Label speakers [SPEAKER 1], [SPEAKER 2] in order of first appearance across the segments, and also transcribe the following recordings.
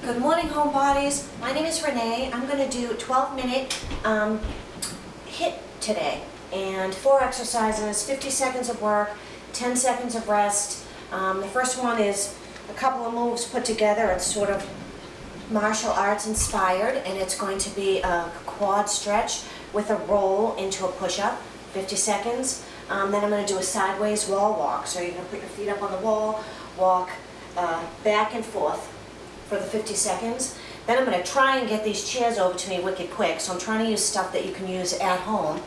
[SPEAKER 1] Good morning, homebodies. My name is Renee. I'm going to do a 12-minute HIIT today, and 4 exercises, 50 seconds of work, 10 seconds of rest. The first one is a couple of moves put together. It's sort of martial arts inspired, and it's going to be a quad stretch with a roll into a push-up, 50 seconds. Then I'm going to do a sideways wall walk. So you're going to put your feet up on the wall, walk back and forth for the 50 seconds. Then I'm going to try and get these chairs over to me wicked quick. So I'm trying to use stuff that you can use at home.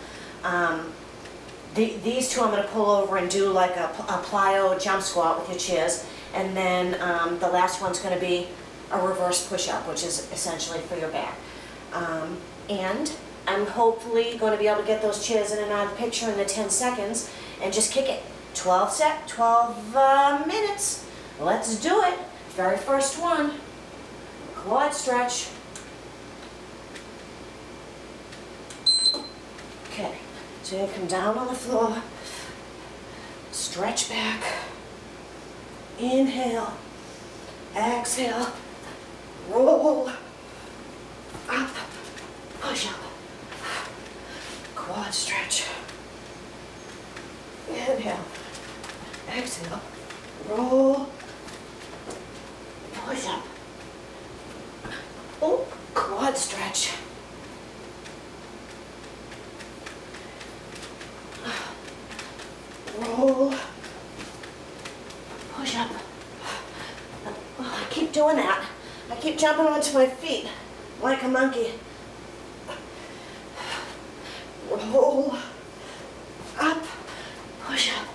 [SPEAKER 1] These two I'm going to pull over and do like a plyo jump squat with your chairs. And then the last one's going to be a reverse push-up, which is essentially for your back. And I'm hopefully going to be able to get those chairs in and out of the picture in the 10 seconds and just kick it. 12 minutes. Let's do it. Very first one. Quad stretch. Okay, so you come down on the floor, stretch back, inhale, exhale, roll, up, push up, quad stretch, inhale, exhale, roll, push up. Oh, quad stretch. Roll. Push up. Oh, I keep doing that. I keep jumping onto my feet like a monkey. Roll. Up. Push up.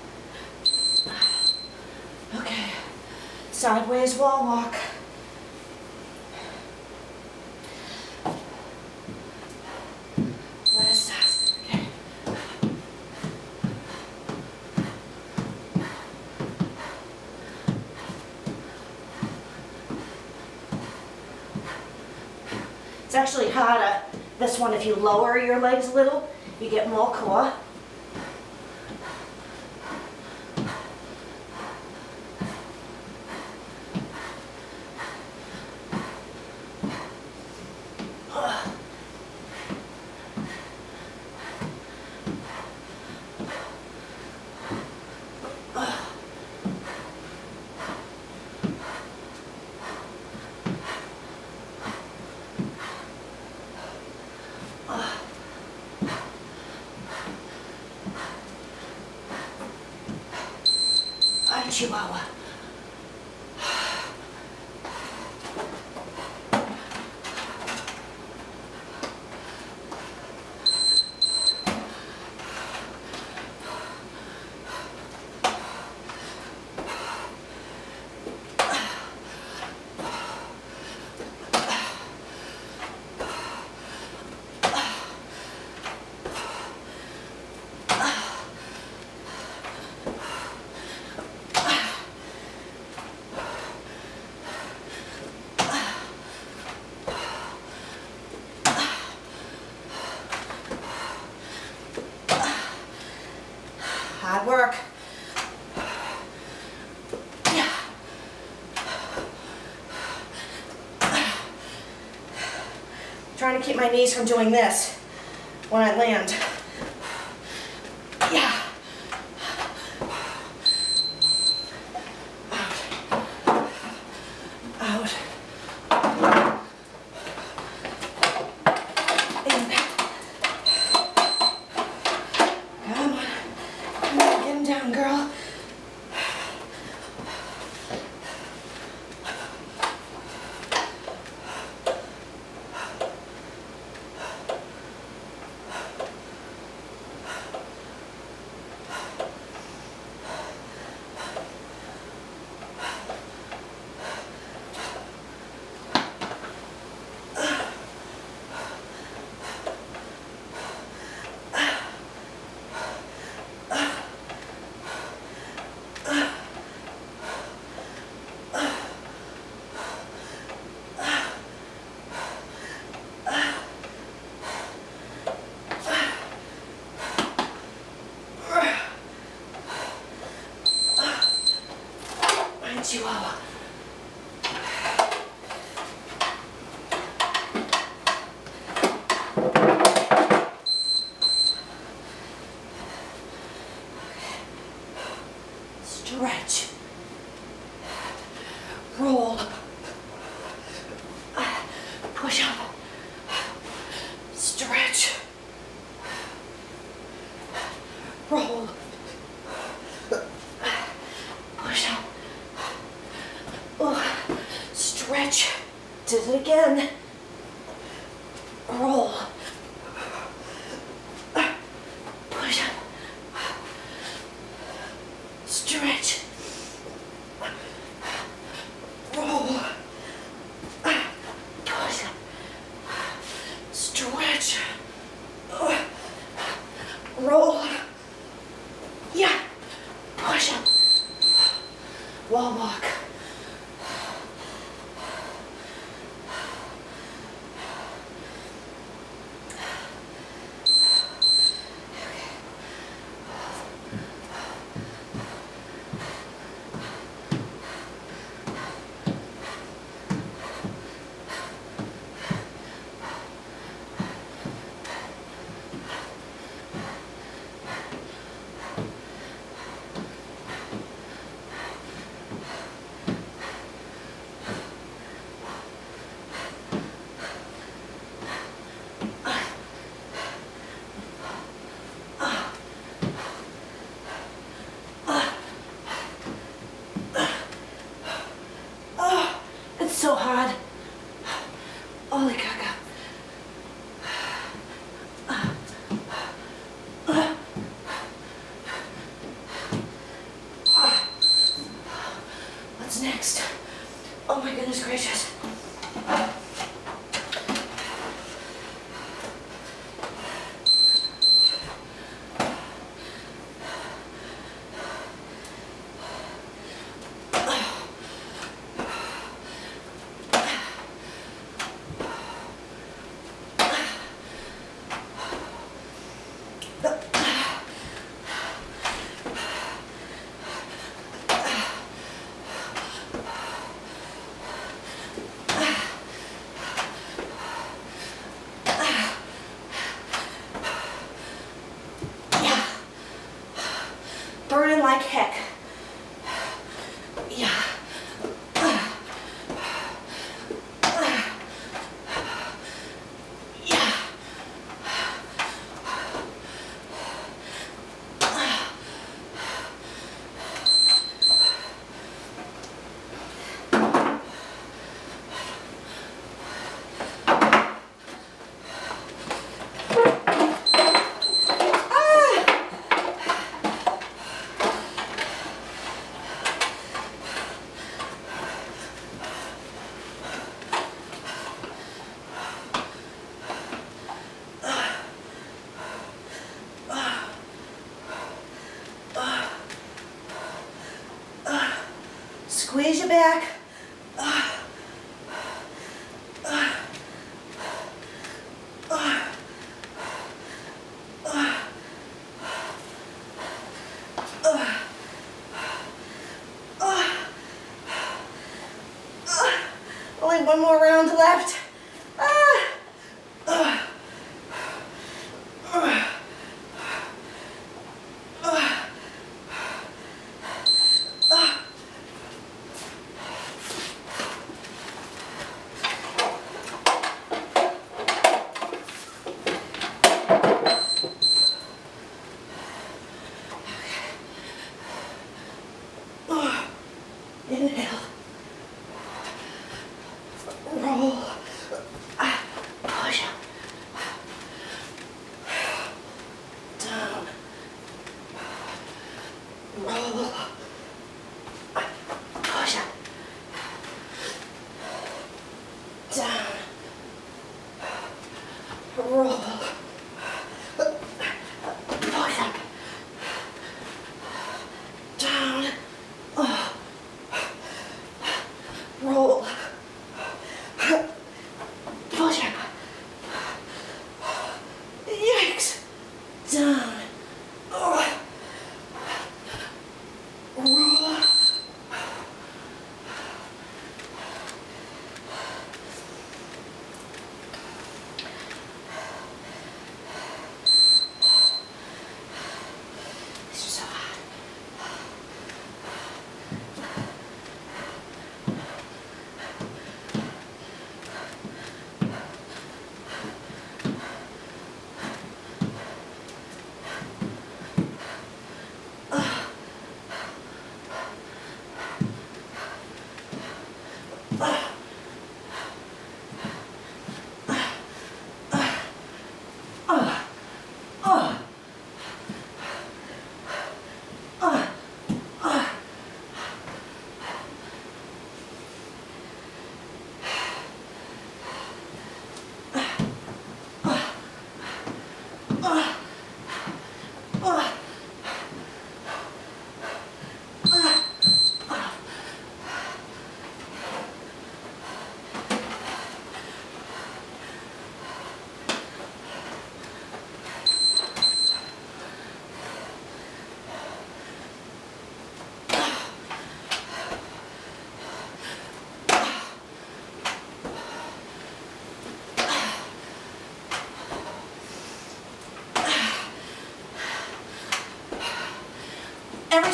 [SPEAKER 1] Okay. Sideways wall walk. Okay. It's actually harder, this one, if you lower your legs a little, you get more core. Chihuahua. Hard work. Yeah. Trying to keep my knees from doing this when I land. Yeah. Out. Out. In. Come on. Get him down, girl. Chihuahua. roll, push up, stretch, roll, push up, stretch, did it again, roll, push up, stretch, roll, push up, stretch, roll, yeah, push up, wall walk. So hard. Holy caca. What's next? Oh my goodness gracious. Burning like heck. Yeah. Yeah. Squeeze your back. Only one more round left. Inhale. Roll. Push up. Down. Roll. Push up. Down. Roll. Push up. Down.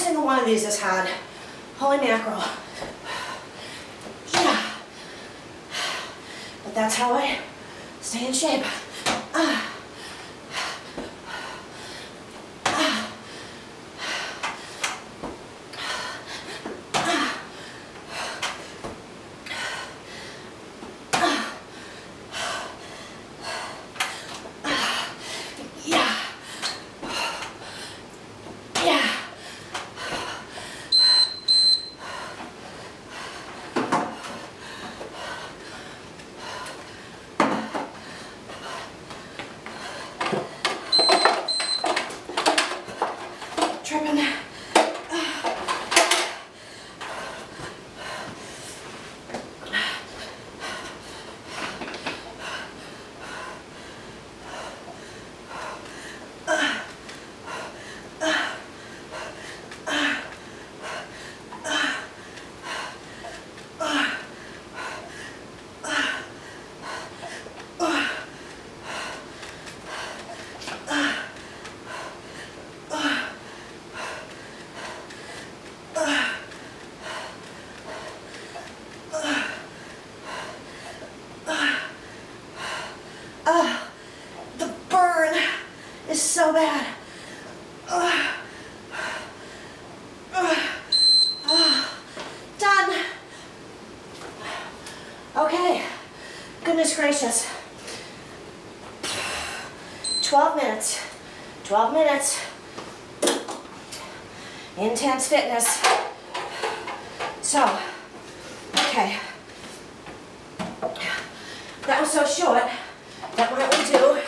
[SPEAKER 1] single one of these is hard. Holy mackerel. Yeah. But that's how I stay in shape. Tripping. The burn is so bad. Done. Okay, goodness gracious. 12 minutes. 12 minutes. Intense fitness. So, okay. That was so short. That might we do.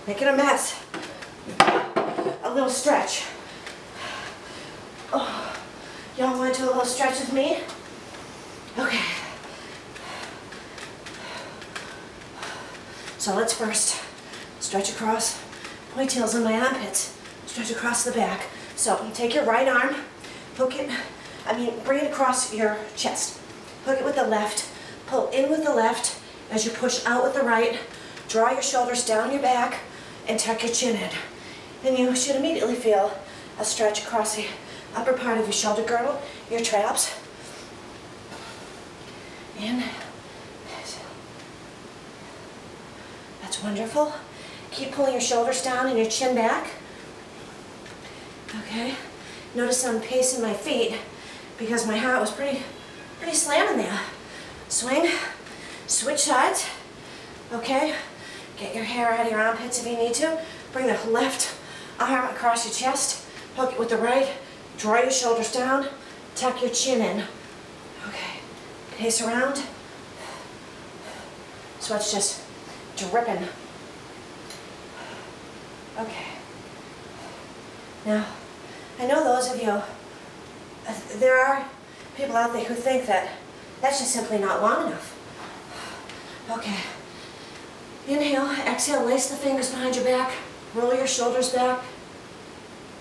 [SPEAKER 1] Make it a mess. A little stretch. Oh, y'all want to do a little stretch with me? Okay. So let's first stretch across, ponytails in my armpits, stretch across the back. So take your right arm, hook it, bring it across your chest. Hook it with the left, pull in with the left as you push out with the right. Draw your shoulders down your back and tuck your chin in. And you should immediately feel a stretch across the upper part of your shoulder girdle, your traps. In. That's wonderful. Keep pulling your shoulders down and your chin back. Okay. Notice I'm pacing my feet because my heart was pretty slamming there. Swing. Switch sides. Okay. Get your hair out of your armpits if you need to. Bring the left arm across your chest. Hook it with the right. Draw your shoulders down. Tuck your chin in. Okay. Pace around. Sweat's just dripping. Okay. Now, I know those of you, there are people out there who think that that's just simply not long enough. Okay. Inhale, exhale, lace the fingers behind your back, roll your shoulders back,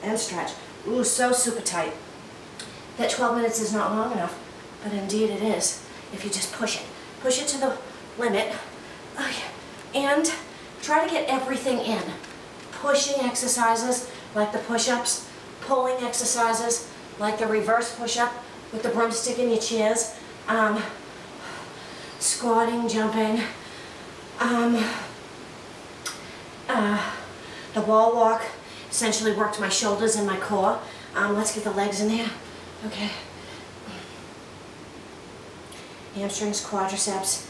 [SPEAKER 1] and stretch. Ooh, so super tight. That 12 minutes is not long enough, but indeed it is if you just push it. Push it to the limit, okay. And try to get everything in. Pushing exercises like the push-ups, pulling exercises like the reverse push-up with the broomstick in your chairs, squatting, jumping, the wall walk essentially worked my shoulders and my core. Let's get the legs in there. Okay. Hamstrings, quadriceps,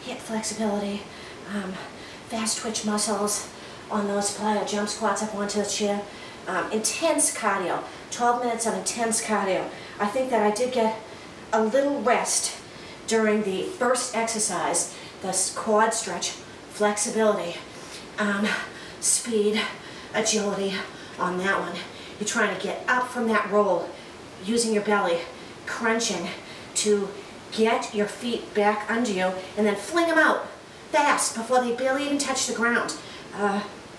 [SPEAKER 1] hip flexibility, fast twitch muscles on those plyo jump squats up onto the chair. Intense cardio, 12 minutes of intense cardio. I think that I did get a little rest during the first exercise, the quad stretch, flexibility, speed, agility on that one. You're trying to get up from that roll, using your belly, crunching to get your feet back under you, and then fling them out fast before they barely even touch the ground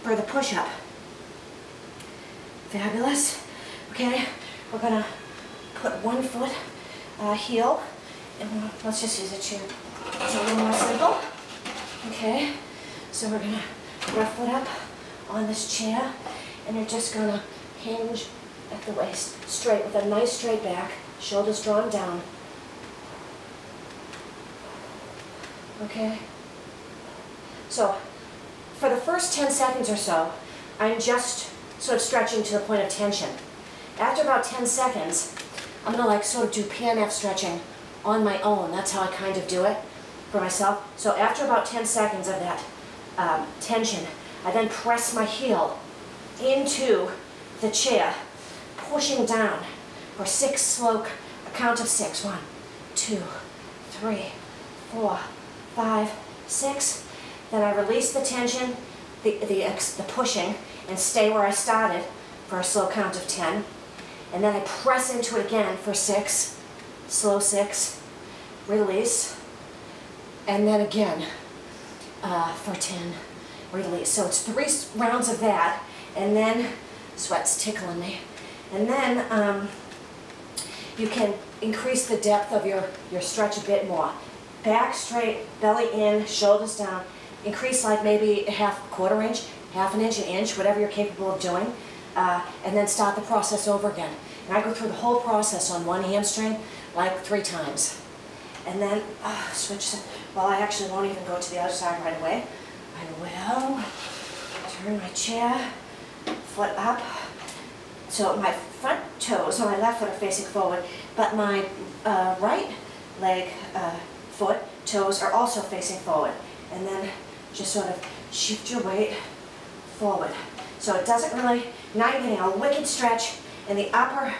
[SPEAKER 1] for the push-up. Fabulous. Okay, we're gonna put one foot heel, and let's just use a chair. It's a little more simple. Okay, so we're gonna left foot up on this chair, and you're just going to hinge at the waist, straight with a nice straight back, shoulders drawn down. Okay? So, for the first 10 seconds or so, I'm just sort of stretching to the point of tension. After about 10 seconds, I'm going to like sort of do PNF stretching on my own. That's how I kind of do it for myself. So after about 10 seconds of that tension, I then press my heel into the chair, pushing down for 6 slow, a count of 6. 1, 2, 3, 4, 5, 6. Then I release the tension, the pushing, and stay where I started for a slow count of 10. And then I press into it again for 6, slow 6, release, and then again for 10, release. So it's 3 rounds of that, and then sweat's tickling me. And then you can increase the depth of your stretch a bit more. Back straight, belly in, shoulders down. Increase like maybe quarter inch, half an inch, whatever you're capable of doing. And then start the process over again. And I go through the whole process on one hamstring like 3 times. And then switch. Well, I actually won't even go to the other side right away. I will turn my chair, foot up. So my front toes on my left foot are facing forward, but my right leg, foot, toes are also facing forward. And then just sort of shift your weight forward. So it doesn't really, now you're getting a wicked stretch in the upper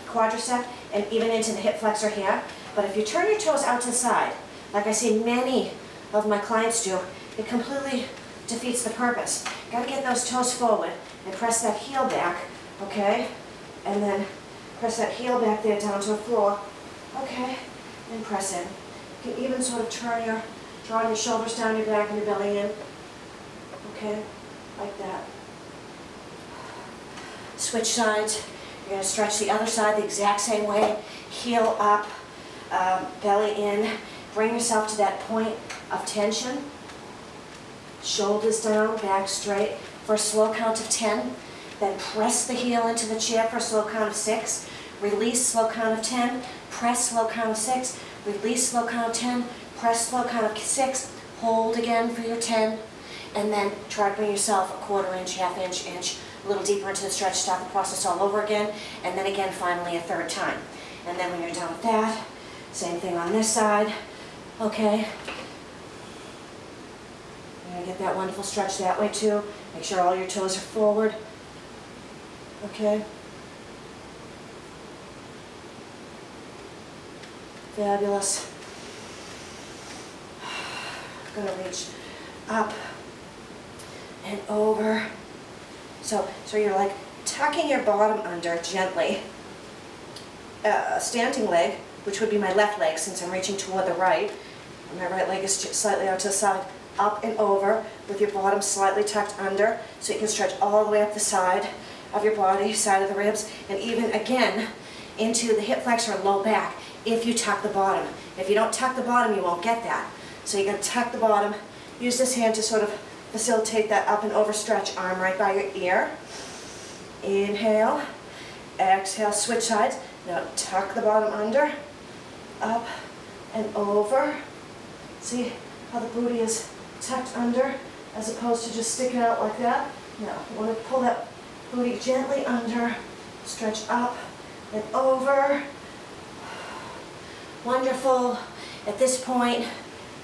[SPEAKER 1] quadricep and even into the hip flexor here. But if you turn your toes out to the side, like I see many of my clients do, it completely defeats the purpose. Got to get those toes forward and press that heel back, okay? And then press that heel back there down to the floor, okay? And press in. You can even sort of draw your shoulders down your back and your belly in, okay? Like that. Switch sides. You're going to stretch the other side the exact same way. Heel up, belly in. Bring yourself to that point of tension. Shoulders down, back straight for a slow count of 10. Then press the heel into the chair for a slow count of 6. Release, slow count of 10. Press, slow count of 6. Release, slow count of 10. Press, slow count of 6. Hold again for your 10. And then try to bring yourself a quarter inch, half inch, a little deeper into the stretch, start the process all over again, and then again finally a 3rd time. And then when you're done with that, same thing on this side, okay? You're going to get that wonderful stretch that way too. Make sure all your toes are forward, okay? Fabulous. I'm going to reach up and over. So you're like tucking your bottom under gently. Standing leg, which would be my left leg since I'm reaching toward the right. And my right leg is slightly out to the side. Up and over with your bottom slightly tucked under so you can stretch all the way up the side of your body, side of the ribs, and even again into the hip flexor and low back if you tuck the bottom. If you don't tuck the bottom, you won't get that. So you're going to tuck the bottom. Use this hand to sort of facilitate that up and over stretch, arm right by your ear. Inhale, exhale, switch sides. Now tuck the bottom under, up and over. See how the booty is tucked under as opposed to just sticking out like that? No, you want to pull that booty gently under, stretch up and over. Wonderful. At this point,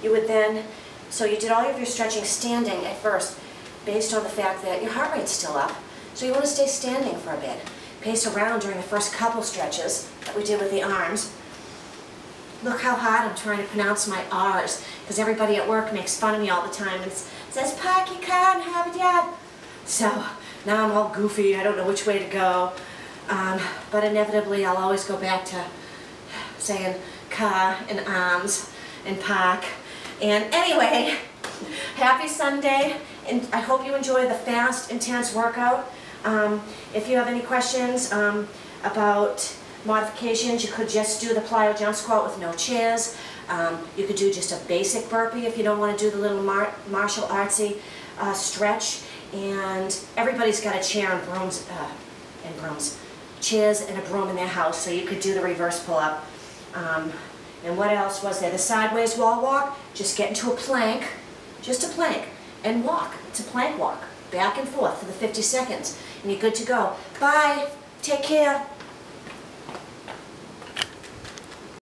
[SPEAKER 1] you would then, so you did all of your stretching standing at first, based on the fact that your heart rate's still up. So you want to stay standing for a bit. Pace around during the first couple stretches that we did with the arms. Look how hard I'm trying to pronounce my R's, because everybody at work makes fun of me all the time and says, "Park your car and have it yet." So now I'm all goofy, I don't know which way to go. But inevitably I'll always go back to saying car and arms and park. And anyway, happy Sunday, and I hope you enjoy the fast, intense workout. If you have any questions about modifications, you could just do the plyo jump squat with no chairs. You could do just a basic burpee if you don't want to do the little martial artsy stretch and everybody's got a chair and chairs and a broom in their house, so you could do the reverse pull-up. And what else was there? The sideways wall walk, just get into a plank, just a plank, and walk. It's a plank walk, back and forth for the 50 seconds, and you're good to go. Bye, take care.